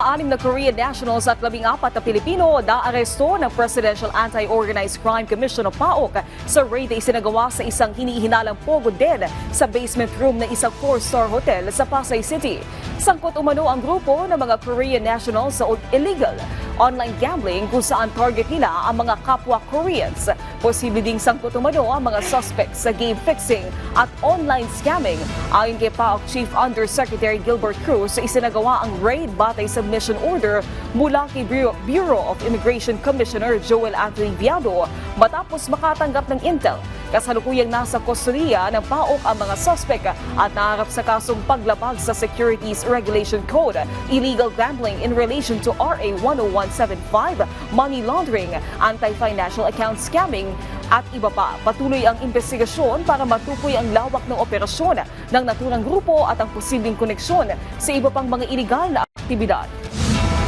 6 na Korean nationals at 14 na Pilipino naaresto ng Presidential Anti-Organized Crime Commission o PAOK sa raid na isinagawa sa isang hinihinalang pogo din sa basement room ng isang 4-star hotel sa Pasay City. Sangkot umano ang grupo ng mga Korean nationals sa illegal online gambling kung saan target nila ang mga kapwa Koreans. Posible ding sangkot umano ang mga suspects sa game fixing at online scamming. Ayon kay PAOK Chief Undersecretary Gilbert Cruz, isinagawa ang raid batay sa mission order mula kay Bureau of Immigration Commissioner Joel Anthony Viado matapos makatanggap ng intel. Kasalukuyang nasa kustodiya ng PAOK ang mga suspect at naharap sa kasong paglabag sa Securities Regulation Code, illegal gambling in relation to RA 10175, money laundering, anti-financial account scamming at iba pa. Patuloy ang investigasyon para matukoy ang lawak ng operasyon ng naturang grupo at ang posibleng koneksyon sa iba pang mga iligal na aktibidad.